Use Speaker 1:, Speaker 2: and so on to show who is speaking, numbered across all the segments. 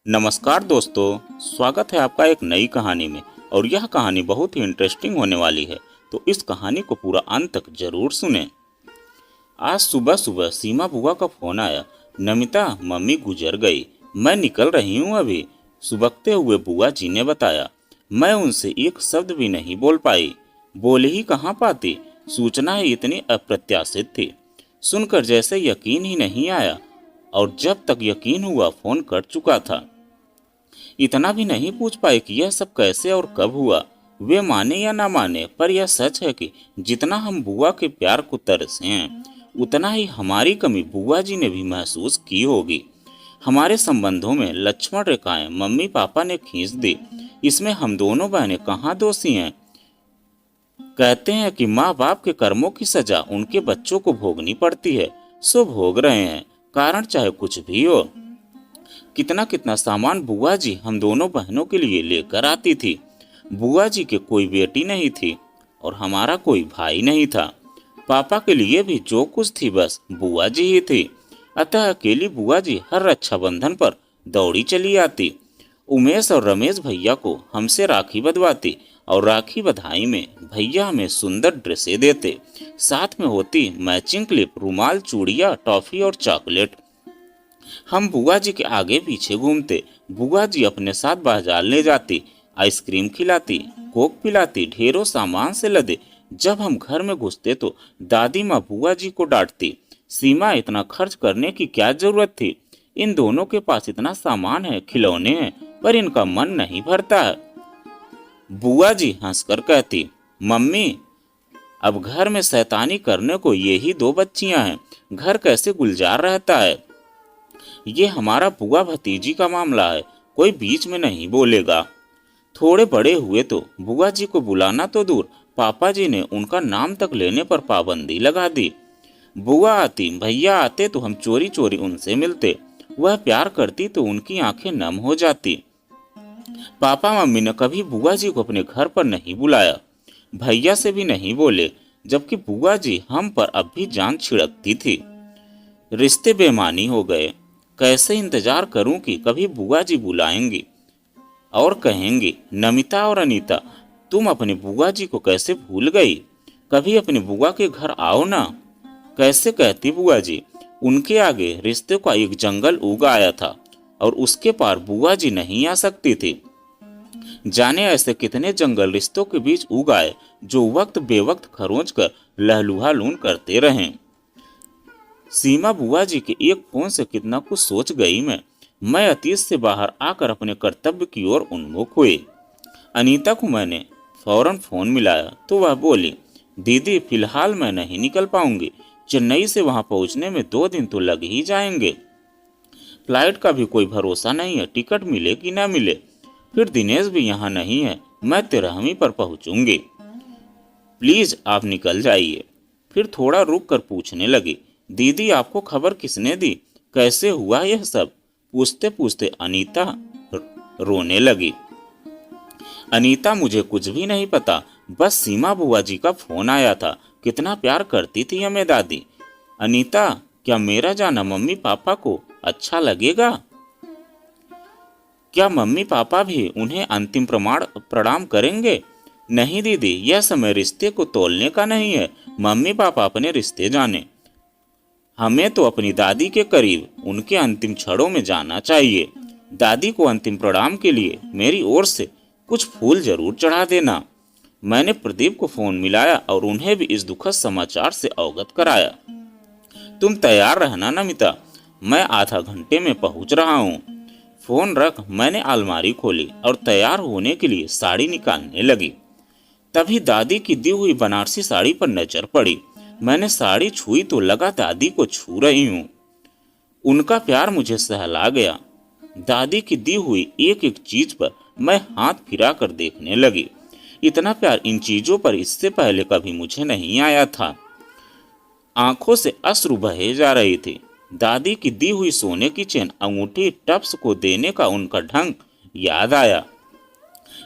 Speaker 1: नमस्कार दोस्तों, स्वागत है आपका एक नई कहानी में। और यह कहानी बहुत ही इंटरेस्टिंग होने वाली है, तो इस कहानी को पूरा अंत तक जरूर सुनें। आज सुबह सुबह सीमा बुआ का फोन आया। नमिता, मम्मी गुजर गई, मैं निकल रही हूँ अभी। सुबकते हुए बुआ जी ने बताया। मैं उनसे एक शब्द भी नहीं बोल पाई। बोल ही कहाँ पाती, सूचना ही इतनी अप्रत्याशित थी। सुनकर जैसे यकीन ही नहीं आया, और जब तक यकीन हुआ फोन कट चुका था। इतना भी नहीं पूछ पाए कि यह सब कैसे और कब हुआ। वे माने या ना माने, पर यह सच है कि जितना हम बुआ के प्यार को तरसे हैं, उतना ही हमारी कमी बुआ जी ने भी महसूस की होगी। हमारे संबंधों में लक्ष्मण रेखाएं मम्मी पापा ने खींच दी। इसमें हम दोनों बहनें कहाँ दोषी हैं। कहते हैं कि माँ बाप के कर्मों की सजा उनके बच्चों को भोगनी पड़ती है, सो भोग रहे हैं, कारण चाहे कुछ भी हो। कितना कितना सामान बुआ जी हम दोनों बहनों के लिए लेकर आती थी। बुआ जी के कोई बेटी नहीं थी और हमारा कोई भाई नहीं था। पापा के लिए भी जो कुछ थी बस बुआ जी ही थी। अतः अकेली बुआ जी हर रक्षाबंधन पर दौड़ी चली आती। उमेश और रमेश भैया को हमसे राखी बंधवाती और राखी बधाई में भैया हमें सुंदर ड्रेसें देते। साथ में होती मैचिंग क्लिप, रुमाल, चूड़ियाँ, टॉफी और चॉकलेट। हम बुआ जी के आगे पीछे घूमते। बुआ जी अपने साथ बाजार ले जाती, आइसक्रीम खिलाती, कोक पिलाती, ढेरों सामान से लदे। जब हम घर में घुसते तो दादी माँ बुआ जी को डांटती। सीमा, इतना खर्च करने की क्या जरूरत थी? इन दोनों के पास इतना सामान है, खिलौने हैं, पर इनका मन नहीं भरता है। बुआ जी हंसकर कहती, मम्मी, अब घर में शैतानी करने को यही दो बच्चियां हैं, घर कैसे गुलजार रहता है। ये हमारा बुआ भतीजी का मामला है, कोई बीच में नहीं बोलेगा। थोड़े बड़े हुए तो बुआ जी को बुलाना तो दूर, पापा जी ने उनका नाम तक लेने पर पाबंदी लगा दी। बुआ आती, भैया आते तो हम चोरी चोरी उनसे मिलते। वह प्यार करती तो उनकी आंखें नम हो जाती। पापा मम्मी ने कभी बुआ जी को अपने घर पर नहीं बुलाया, भैया से भी नहीं बोले, जबकि बुआ जी हम पर अब भी जान छिड़कती थी। रिश्ते बेमानी हो गए। कैसे इंतजार करूं कि कभी बुआ जी बुलाएंगी और कहेंगी, नमिता और अनीता, तुम अपनी बुआ जी को कैसे भूल गई? कभी अपनी बुआ के घर आओ ना। कैसे कहती बुआ जी। उनके आगे रिश्ते का एक जंगल उग आया था और उसके पार बुआ जी नहीं आ सकती थी। जाने ऐसे कितने जंगल रिश्तों के बीच उग आए, जो वक्त बेवक्त खरोंच कर लहलुहा लून करते रहें। सीमा बुआ जी के एक फोन से कितना कुछ सोच गई मैं अतीत से बाहर आकर अपने कर्तव्य की ओर उन्मुख हुई। अनीता को मैंने फौरन फोन मिलाया तो वह बोली, दीदी फिलहाल मैं नहीं निकल पाऊंगी, चेन्नई से वहां पहुंचने में 2 दिन तो लग ही जाएंगे। फ्लाइट का भी कोई भरोसा नहीं है, टिकट मिले कि ना मिले। फिर दिनेश भी यहाँ नहीं है, मैं 13वीं पर पहुंचूंगी, प्लीज आप निकल जाइए। फिर थोड़ा रुक कर पूछने लगी, दीदी आपको खबर किसने दी, कैसे हुआ यह सब? पूछते पूछते अनीता रोने लगी। अनीता, मुझे कुछ भी नहीं पता, बस सीमा बुआ जी का फोन आया था, कितना प्यार करती थी हमें दादी। अनीता, क्या मेरा जाना मम्मी पापा को अच्छा लगेगा? क्या मम्मी पापा भी उन्हें अंतिम प्रणाम करेंगे? नहीं दीदी, यह समय रिश्ते को तोलने का नहीं है, मम्मी पापा अपने रिश्ते जाने। हमें तो अपनी दादी के करीब उनके अंतिम क्षणों में जाना चाहिए। दादी को अंतिम प्रणाम के लिए मेरी ओर से कुछ फूल जरूर चढ़ा देना। मैंने प्रदीप को फोन मिलाया और उन्हें भी इस दुखद समाचार से अवगत कराया। तुम तैयार रहना नमिता, मैं आधा घंटे में पहुंच रहा हूँ। फोन रख मैंने अलमारी खोली और तैयार होने के लिए साड़ी निकालने लगी। तभी दादी की दी हुई बनारसी साड़ी पर नजर पड़ी। मैंने साड़ी छुई तो लगा दादी को छू रही हूँ। उनका प्यार मुझे सहला गया। दादी की दी हुई एक एक चीज पर मैं हाथ फिरा कर देखने लगी। इतना प्यार इन चीजों पर इससे पहले कभी मुझे नहीं आया था। आंखों से अश्रु बहे जा रही थी। दादी की दी हुई सोने की चेन अंगूठी टप्स को देने का उनका ढंग याद आया।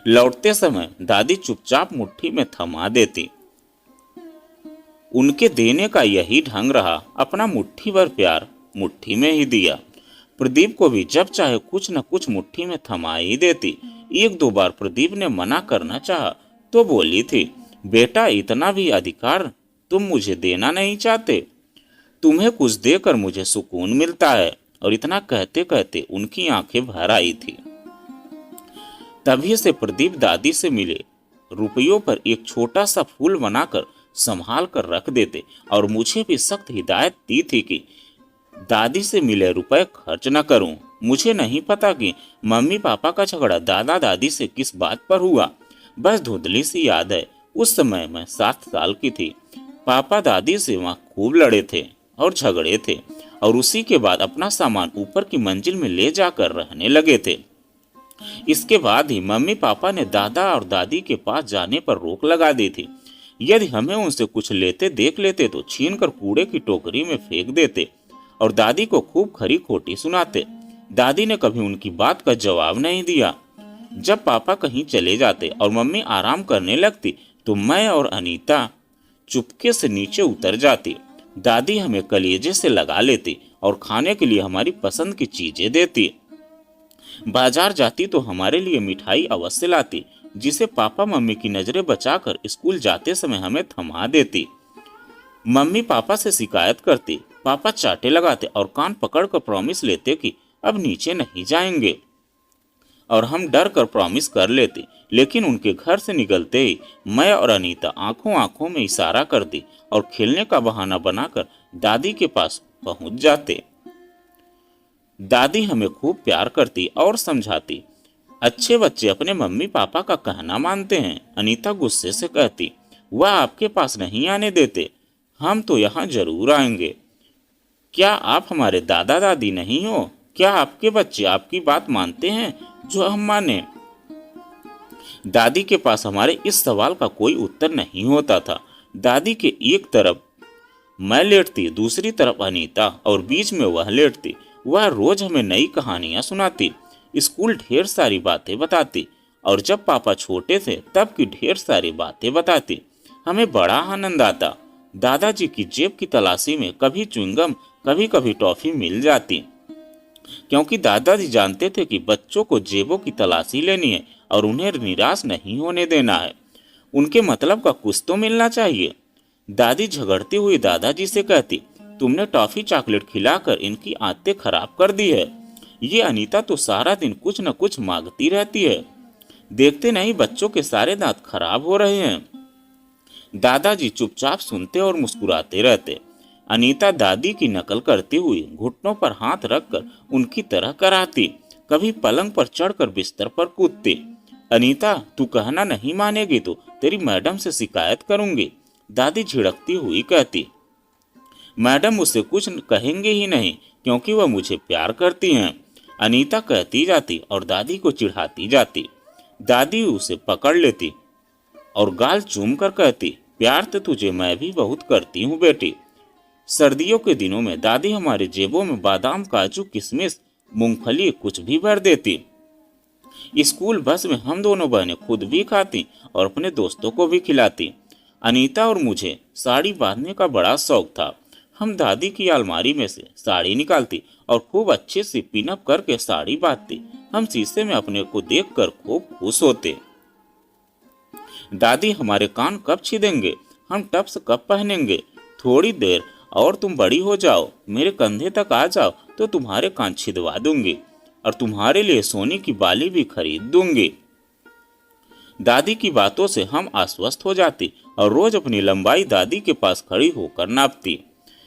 Speaker 1: लौटते समय दादी चुपचाप मुट्ठी में थमा देती। उनके देने का यही ढंग रहा, अपना मुट्ठी भर प्यार मुट्ठी में ही दिया। प्रदीप को भी जब चाहे कुछ न कुछ मुट्ठी में थमा ही देती। एक दो बार प्रदीप ने मना करना चाहा तो बोली थी, बेटा इतना भी अधिकार तुम मुझे देना नहीं चाहते, तुम्हें कुछ देकर मुझे सुकून मिलता है। और इतना कहते कहते उनकी आंखें भर आई थी। तभी से प्रदीप दादी से मिले रुपयों पर एक छोटा सा फूल बनाकर संभाल कर रख देते और मुझे भी सख्त हिदायत दी थी कि दादी से मिले रुपए खर्च न करूं। मुझे नहीं पता कि मम्मी पापा का झगड़ा दादा दादी से किस बात पर हुआ, बस धुंधली सी याद है। उस समय मैं 7 साल की थी। पापा दादी से वहां खूब लड़े थे और झगड़े थे और उसी के बाद अपना सामान ऊपर की मंजिल में ले जाकर रहने लगे थे। इसके बाद ही मम्मी पापा ने दादा और दादी के पास जाने पर रोक लगा दी थी। यदि हमें उनसे कुछ लेते देख लेते तो छीनकर कूड़े की टोकरी में फेंक देते और दादी को खूब खरी खोटी सुनाते। दादी ने कभी उनकी बात का जवाब नहीं दिया। जब पापा कहीं चले जाते और मम्मी आराम करने लगती तो मैं और अनीता चुपके से नीचे उतर जाती। दादी हमें कलेजे से लगा लेती और खाने के लिए हमारी पसंद की चीजें देती। बाजार जाती तो हमारे लिए मिठाई अवश्य लाती, जिसे पापा मम्मी की नजरें बचाकर स्कूल जाते समय हमें थमा देती। मम्मी पापा से शिकायत करती, पापा चाटे लगाते और कान पकड़कर प्रॉमिस लेते कि अब नीचे नहीं जाएंगे और हम डर कर प्रॉमिस कर लेते। लेकिन उनके घर से निकलते ही मैं और अनीता आंखों आंखों में इशारा करती और खेलने का बहाना बनाकर दादी के पास पहुंच जाते। दादी हमें खूब प्यार करती और समझाती। अच्छे बच्चे अपने मम्मी पापा का कहना मानते हैं, अनीता गुस्से से कहती। वह आपके पास नहीं आने देते, हम तो यहाँ जरूर आएंगे। क्या आप हमारे दादा दादी नहीं हो? क्या आपके बच्चे आपकी बात मानते हैं जो हम माने? दादी के पास हमारे इस सवाल का कोई उत्तर नहीं होता था। दादी के एक तरफ मैं लेटती, दूसरी तरफ अनीता और बीच में वह लेटती। वह रोज हमें नई कहानियां सुनाती, स्कूल ढेर सारी बातें बताती और जब पापा छोटे थे तब की ढेर सारी बातें बताती। हमें बड़ा आनंद आता। दादाजी की जेब की तलाशी में कभी च्युइंगम कभी कभी टॉफी मिल जाती, क्योंकि दादाजी जानते थे कि बच्चों को जेबों की तलाशी लेनी है और उन्हें निराश नहीं होने देना है। उनके मतलब का कुछ तो मिलना चाहिए। दादी झगड़ती हुई दादाजी से कहती, तुमने टॉफी चॉकलेट खिलाकर इनकी आदतें खराब कर दी है। ये अनीता तो सारा दिन कुछ न कुछ मांगती रहती है, देखते नहीं बच्चों के सारे दांत खराब हो रहे हैं। दादाजी चुपचाप सुनते और मुस्कुराते रहते। अनीता दादी की नकल करती हुई घुटनों पर हाथ रखकर उनकी तरह कराती, कभी पलंग पर चढ़कर बिस्तर पर कूदती। अनीता, तू कहना नहीं मानेगी तो तेरी मैडम से शिकायत करूंगी, दादी झिड़कती हुई कहती। मैडम मुझसे कुछ कहेंगे ही नहीं क्योंकि वह मुझे प्यार करती हैं, अनीता कहती जाती और दादी को चिढ़ाती जाती। दादी उसे पकड़ लेती और गाल चूम कर कहती, प्यार तो तुझे मैं भी बहुत करती हूँ बेटी। सर्दियों के दिनों में दादी हमारे जेबों में बादाम, काजू, किशमिश, मूंगफली कुछ भी भर देती। स्कूल बस में हम दोनों बहनें खुद भी खाती और अपने दोस्तों को भी खिलाती। अनीता और मुझे साड़ी बांधने का बड़ा शौक था। हम दादी की अलमारी में से साड़ी निकालती और खूब अच्छे से पिनअप करके साड़ी बांधती। हम शीशे में अपने को देखकर खूब खुश होते। दादी हमारे कान कब छीदेंगे, हम टप्स कब पहनेंगे, थोड़ी देर और तुम बड़ी हो जाओ, मेरे कंधे तक आ जाओ तो तुम्हारे कान छिदवा दूंगी और तुम्हारे लिए सोने की बाली भी खरीद दूंगी। दादी की बातों से हम आश्वस्त हो जाती और रोज अपनी लंबाई दादी के पास खड़ी होकर नापती।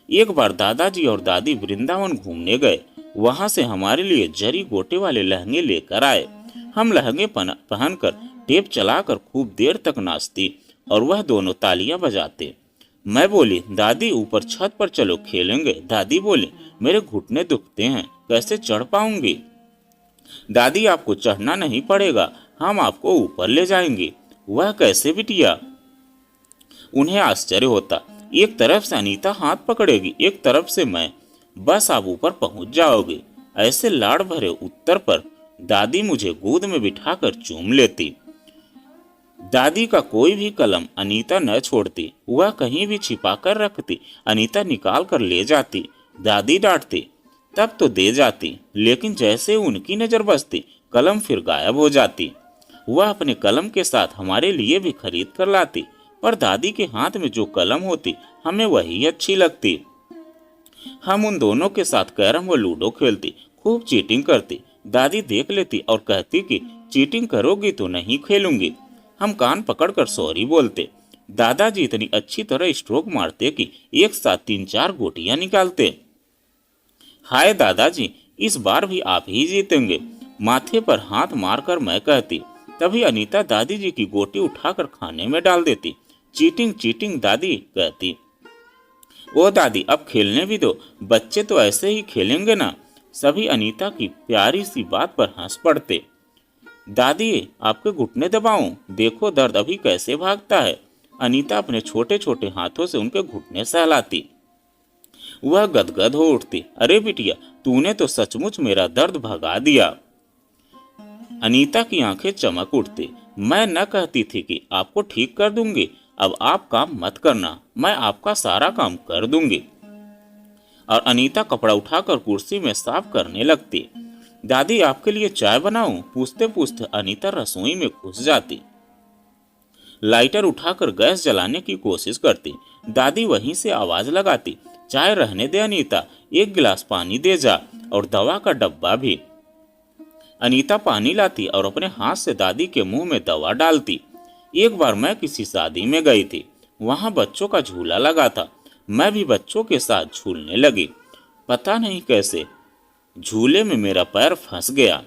Speaker 1: एक बार दादाजी और दादी वृंदावन घूमने गए। वहां से हमारे लिए जरी गोटे वाले लहंगे लेकर आए। हम लहंगे पहनकर टेप चलाकर खूब देर तक नाचती और वह दोनों तालियां बजाते। मैं बोली, दादी ऊपर छत पर चलो खेलेंगे। दादी बोली, मेरे घुटने दुखते हैं, कैसे चढ़ पाऊंगी। दादी, आपको चढ़ना नहीं पड़ेगा, हम आपको ऊपर ले जाएंगे। वह कैसे बिटिया? उन्हें आश्चर्य होता। एक तरफ से अनीता हाथ पकड़ेगी, एक तरफ से मैं, बस आप ऊपर पहुंच जाओगे। ऐसे लाड़ भरे उत्तर पर दादी मुझे गोद में बिठाकर चूम लेती। दादी का कोई भी कलम अनीता न छोड़ती, वह कहीं भी छिपा कर रखती, अनीता निकाल कर ले जाती। दादी डांटती, तब तो दे जाती, लेकिन जैसे उनकी नज़र बसती कलम फिर गायब हो जाती। वह अपने कलम के साथ हमारे लिए भी खरीद कर लाती, पर दादी के हाथ में जो कलम होती हमें वही अच्छी लगती। हम उन दोनों के साथ कैरम व लूडो खेलती, खूब चीटिंग करती। दादी देख लेती और कहती कि चीटिंग करोगी तो नहीं खेलूंगी। हम कान पकड़कर सॉरी बोलते। दादाजी इतनी अच्छी तरह स्ट्रोक मारते कि एक साथ 3-4 गोटियां निकालते। हाय दादाजी, इस बार भी आप ही जीतेंगे, माथे पर हाथ मारकर मैं कहती। तभी अनीता दादी जी की गोटी उठाकर खाने में डाल देती। चीटिंग चीटिंग दादी कहती। ओ दादी, अब खेलने भी दो, बच्चे तो ऐसे ही खेलेंगे ना। सभी अनीता की प्यारी सी बात पर हंस पड़ते। दादी, आपके घुटने दबाऊं, देखो दर्द अभी कैसे भागता है। अनीता अपने छोटे छोटे हाथों से उनके घुटने सहलाती। वह गदगद हो उठती। अरे बिटिया, तूने तो सचमुच मेरा दर्द भगा दिया। अनीता की आंखें चमक उठती। मैं न कहती थी कि आपको ठीक कर दूंगी, अब आप काम मत करना, मैं आपका सारा काम कर दूंगी। और अनीता कपड़ा उठाकर कुर्सी में साफ करने लगती। दादी, आपके लिए चाय बनाऊं? पूछते पूछते अनीता रसोई में घुस जाती। लाइटर उठाकर गैस जलाने की कोशिश करती। दादी वहीं से आवाज लगाती। चाय रहने दे अनीता, एक गिलास पानी दे जा, और दवा का डब्बा भी। अनीता पानी लाती और अपने हाथ से दादी के मुंह में दवा डालती। एक बार मैं किसी शादी में गई थी, वहां बच्चों का झूला लगा था। मैं भी बच्चों के साथ झूलने लगी। पता नहीं कैसे झूले में मेरा पैर फंस गया।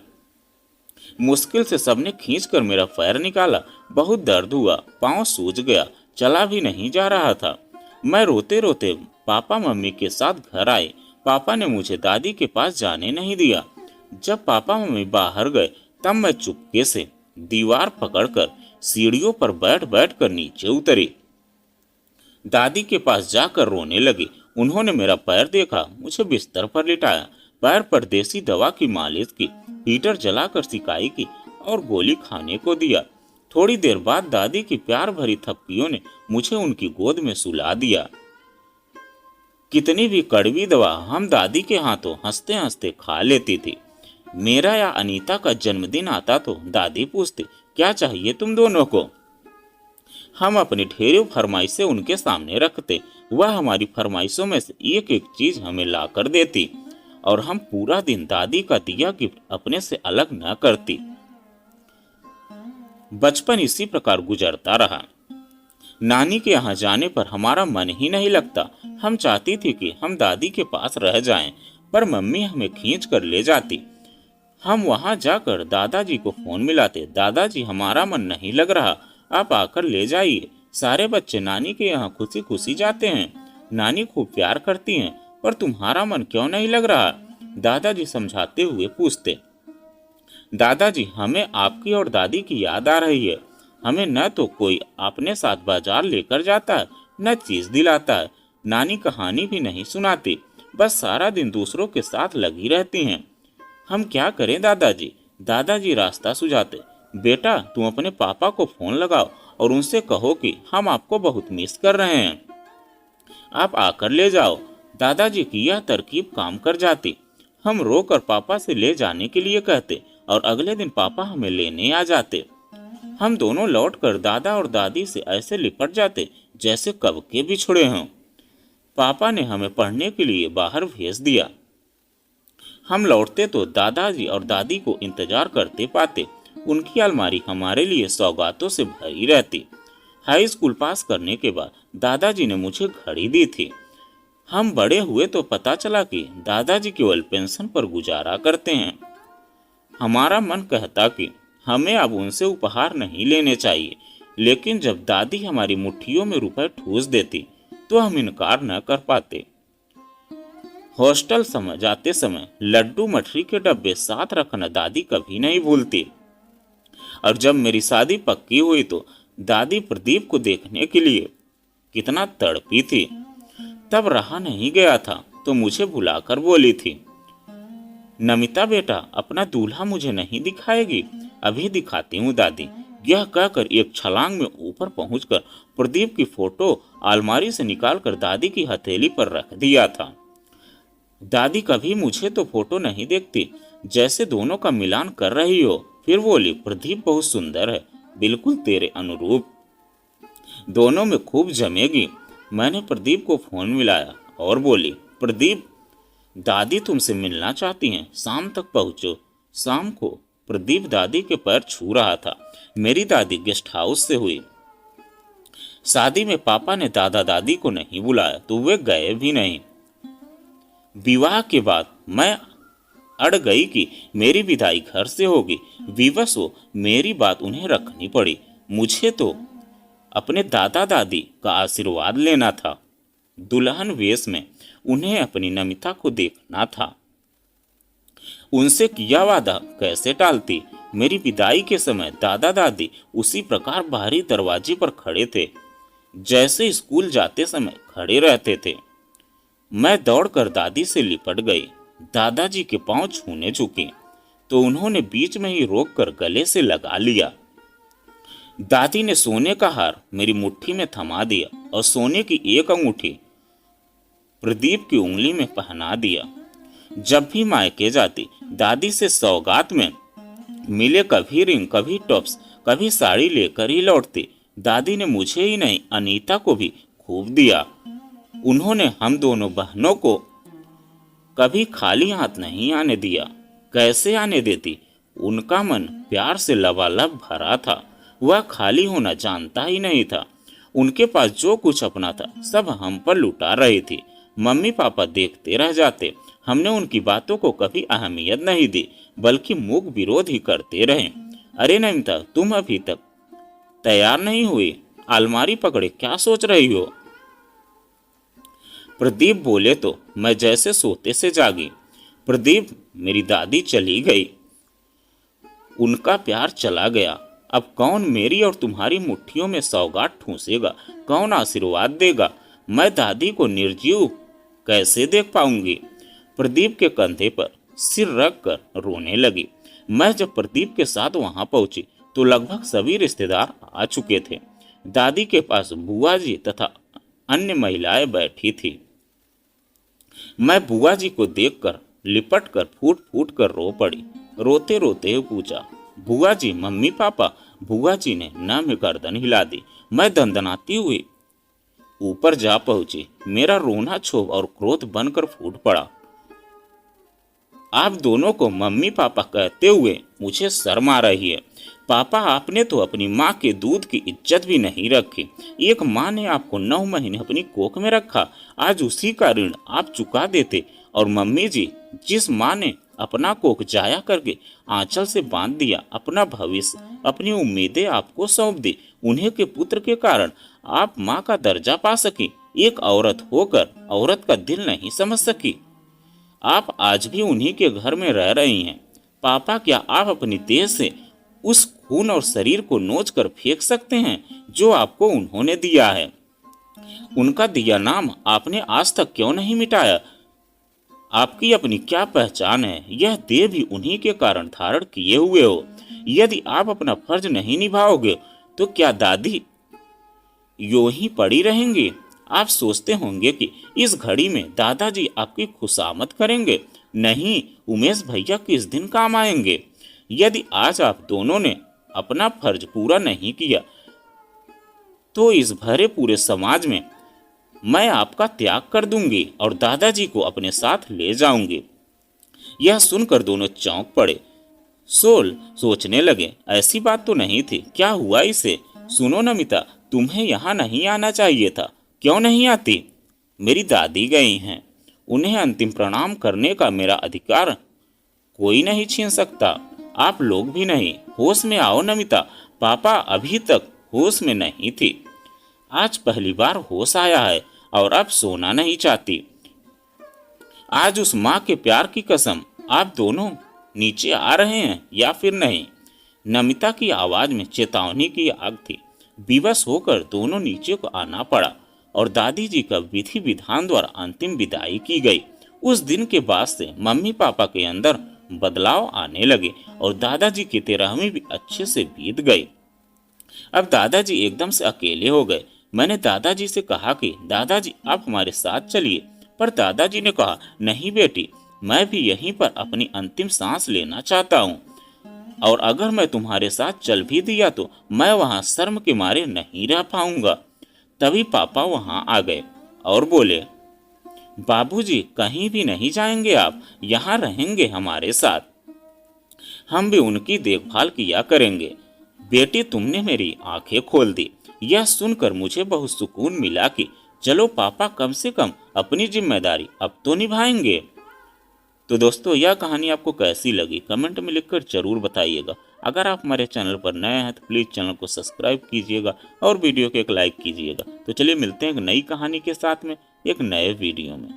Speaker 1: मुश्किल से सबने खींचकर मेरा पैर निकाला। बहुत दर्द हुआ, पांव सूज गया, चला भी नहीं जा रहा था। मैं रोते रोते पापा मम्मी के साथ घर आए। पापा ने मुझे दादी के पास जाने नहीं दिया। जब पापा मम्मी बाहर गए तब मैं चुपके से दीवार पकड़कर सीढ़ियों पर बैठ बैठ कर नीचे उतरी। दादी के पास जाकर रोने लगी। उन्होंने मेरा पैर देखा, मुझे बिस्तर पर लिटाया, पैर पर देसी दवा की मालिश की, हीटर जलाकर सिकाई की और गोली खाने को दिया। थोड़ी देर बाद दादी की प्यार भरी थप्पियों ने मुझे उनकी गोद में सुला दिया। कितनी भी कड़वी दवा हम दादी के हाथों हंसते हंसते खा लेती थी। मेरा या अनीता का जन्मदिन आता तो दादी पूछती, क्या चाहिए तुम दोनों को? हम अपनी ढेरों फरमाइशें उनके सामने रखते। वह हमारी फरमाइशों में से एक एक चीज हमें ला कर देती और हम पूरा दिन दादी का दिया गिफ्ट अपने से अलग न करती। बचपन इसी प्रकार गुजरता रहा। नानी के यहाँ जाने पर हमारा मन ही नहीं लगता। हम चाहती थी कि हम दादी के पास रह जाएं, पर मम्मी हमें खींच कर ले जाती। हम वहां जाकर दादाजी को फोन मिलाते। दादाजी, हमारा मन नहीं लग रहा, आप आकर ले जाइए। सारे बच्चे नानी के यहाँ खुशी खुशी जाते हैं, नानी खूब प्यार करती हैं, पर तुम्हारा मन क्यों नहीं लग रहा? दादाजी समझाते हुए पूछते। दादाजी, हमें आपकी और दादी की याद आ रही है। हमें न तो कोई अपने साथ बाजार लेकर जाता है, न चीज दिलाता है, नानी कहानी भी नहीं सुनाती, बस सारा दिन दूसरों के साथ लगी रहती हैं। हम क्या करें दादाजी? दादाजी रास्ता सुझाते। बेटा, तुम अपने पापा को फोन लगाओ और उनसे कहो कि हम आपको बहुत मिस कर रहे हैं, आप आकर ले जाओ। दादाजी की यह तरकीब काम कर जाती। हम रोकर पापा से ले जाने के लिए कहते और अगले दिन पापा हमें लेने आ जाते। हम दोनों लौटकर दादा और दादी से ऐसे लिपट जाते जैसे कब के बिछुड़े हों। पापा ने हमें पढ़ने के लिए बाहर भेज दिया। हम लौटते तो दादाजी और दादी को इंतजार करते पाते। उनकी अलमारी हमारे लिए सौगातों से भरी रहती। हाई स्कूल पास करने के बाद दादाजी ने मुझे घड़ी दी थी। हम बड़े हुए तो पता चला कि दादाजी केवल पेंशन पर गुजारा करते हैं। हमारा मन कहता कि हमें अब उनसे उपहार नहीं लेने चाहिए, लेकिन जब दादी हमारी मुट्ठियों में रुपए ठूस देती तो हम इनकार न कर पाते। हॉस्टल जाते समय लड्डू मठरी के डब्बे साथ रखना दादी कभी नहीं भूलती। और जब मेरी शादी पक्की हुई तो दादी प्रदीप को देखने के लिए कितना तड़पी थी। तब रहा नहीं गया था तो मुझे बुलाकर बोली थी, नमिता बेटा, अपना दूल्हा मुझे नहीं दिखाएगी? अभी दिखाती हूँ दादी। यह कहकर एक छलांग में ऊपर पहुंचकर प्रदीप की फोटो अलमारी से निकालकर दादी की हथेली पर रख दिया था। दादी कभी मुझे तो फोटो नहीं देखती, जैसे दोनों का मिलान कर रही हो। फिर बोली, प्रदीप बहुत सुंदर है, बिल्कुल तेरे अनुरूप, दोनों में खूब जमेगी। मैंने प्रदीप को फोन मिलाया और बोली, प्रदीप, दादी तुमसे मिलना चाहती हैं, शाम तक पहुंचो। शाम को प्रदीप दादी के पैर छू रहा था। मेरी दादी गेस्ट हाउस से हुई। शादी में पापा ने दादा दादी को नहीं बुलाया तो वे गए भी नहीं। विवाह के बाद मैं अड़ गई कि मेरी विदाई घर से होगी। विवश हो मेरी बात उन्हें रखनी पड़ी। मुझे तो अपने दादा दादी का आशीर्वाद लेना था। दुल्हन वेश में उन्हें अपनी नमिता को देखना था। उनसे किया वादा कैसे टालती। मेरी विदाई के समय दादा दादी उसी प्रकार बाहरी दरवाजे पर खड़े थे, जैसे स्कूल जाते समय खड़े रहते थे। मैं दौड़कर दादी से लिपट गई। दादाजी के पांव छूने झुकी तो उन्होंने बीच में ही रोककर गले से लगा लिया। दादी ने सोने का हार मेरी मुट्ठी में थमा दिया और सोने की एक अंगूठी प्रदीप की उंगली में पहना दिया। जब भी मायके जाती, दादी से सौगात में मिले कभी रिंग, कभी टॉप्स, कभी साड़ी लेकर ही लौटती। दादी ने मुझे ही नहीं, अनीता को भी खूब दिया। उन्होंने हम दोनों बहनों को कभी खाली हाथ नहीं आने दिया। कैसे आने देती। उनका मन प्यार से लबालब भरा था। वह खाली होना जानता ही नहीं था। उनके पास जो कुछ अपना था सब हम पर लुटा रही थी। मम्मी पापा देखते रह जाते। हमने उनकी बातों को कभी अहमियत नहीं दी, बल्कि मूक विरोध ही करते रहे। अरे नमिता, तुम अभी तक तैयार नहीं हुई, अलमारी पकड़े क्या सोच रही हो। प्रदीप बोले तो मैं जैसे सोते से जागी। प्रदीप, मेरी दादी चली गई, उनका प्यार चला गया। अब कौन मेरी और तुम्हारी मुट्ठियों में सौगात ठूसेगा, कौन आशीर्वाद देगा। मैं दादी को निर्जीव कैसे देख पाऊंगी। प्रदीप के कंधे पर सिर रख कर रोने लगी। मैं जब प्रदीप के साथ वहां पहुंची तो लगभग सभी रिश्तेदार आ चुके थे। दादी के पास बुआ जी तथा अन्य महिलाएं बैठी थी। मैं बुआ जी को देखकर लिपट कर फूट फूट कर रो पड़ी। रोते रोते पूछा, बुआ जी, मम्मी पापा। बुआ जी ने न में गर्दन हिला दी। मैं दंदनाती हुई ऊपर जा पहुंची। मेरा रोना क्षोभ और क्रोध बनकर फूट पड़ा। आप दोनों को मम्मी पापा कहते हुए मुझे शर्म आ रही है। पापा, आपने तो अपनी माँ के दूध की इज्जत भी नहीं रखी। एक माँ ने आपको 9 महीने अपनी कोख में रखा, आज उसी का ऋण आप चुका देते। और मम्मी जी, जिस माँ ने अपना कोख जाया करके आंचल से बांध दिया, अपना भविष्य, अपनी उम्मीदें आपको सौंप दी, उन्हीं के पुत्र के कारण आप माँ का दर्जा पा सकी। एक औरत होकर औरत का दिल नहीं समझ सकी। आप आज भी उन्हीं के घर में रह रही हैं। पापा, क्या आप अपनी देह से उस खून और शरीर को नोच कर फेंक सकते हैं जो आपको उन्होंने दिया है। उनका दिया नाम आपने आज तक क्यों नहीं मिटाया। आपकी अपनी क्या पहचान है। यह देह भी उन्हीं के कारण धारण किए हुए हो। यदि आप अपना फर्ज नहीं निभाओगे तो क्या दादी यूं ही पड़ी रहेंगी। आप सोचते होंगे कि इस घड़ी में दादाजी आपकी खुशामद करेंगे। नहीं, उमेश भैया किस दिन काम आएंगे। यदि आज आप दोनों ने अपना फर्ज पूरा नहीं किया तो इस भरे पूरे समाज में मैं आपका त्याग कर दूंगी और दादाजी को अपने साथ ले जाऊंगी। यह सुनकर दोनों चौंक पड़े। सोचने लगे, ऐसी बात तो नहीं थी, क्या हुआ इसे। सुनो नमिता, तुम्हें यहाँ नहीं आना चाहिए था। क्यों नहीं आती। मेरी दादी गई हैं, उन्हें अंतिम प्रणाम करने का मेरा अधिकार कोई नहीं छीन सकता। आप लोग भी नहीं। होश में आओ नमिता। पापा अभी तक होश में नहीं थी, आज पहली बार होश आया है और अब सोना नहीं चाहती। आज उस माँ के प्यार की कसम, आप दोनों नीचे आ रहे हैं या फिर नहीं। नमिता की आवाज में चेतावनी की आग थी। विवश होकर दोनों नीचे को आना पड़ा और दादी जी का विधि विधान द्वारा अंतिम विदाई की गई। उस दिन के बाद से मम्मी पापा के अंदर बदलाव आने लगे और दादाजी की 13वीं भी अच्छे से बीत गई। अब दादाजी एकदम से अकेले हो गए। मैंने दादाजी से कहा कि दादाजी आप हमारे साथ चलिए। पर दादाजी ने कहा, नहीं बेटी, मैं भी यहीं पर अपनी अंतिम सांस लेना चाहता हूँ, और अगर मैं तुम्हारे साथ चल भी दिया तो मैं वहाँ शर्म के मारे नहीं रह पाऊंगा। तभी पापा वहाँ आ गए और बोले, बाबूजी, कहीं भी नहीं जाएंगे आप, यहाँ रहेंगे हमारे साथ, हम भी उनकी देखभाल किया करेंगे। बेटी, तुमने मेरी आंखें खोल दी। यह सुनकर मुझे बहुत सुकून मिला कि चलो पापा कम से कम अपनी जिम्मेदारी अब तो निभाएंगे। तो दोस्तों, यह कहानी आपको कैसी लगी कमेंट में लिखकर जरूर बताइएगा। अगर आप हमारे चैनल पर नए हैं तो प्लीज़ चैनल को सब्सक्राइब कीजिएगा और वीडियो को एक लाइक कीजिएगा। तो चलिए मिलते हैं एक नई कहानी के साथ में एक नए वीडियो में।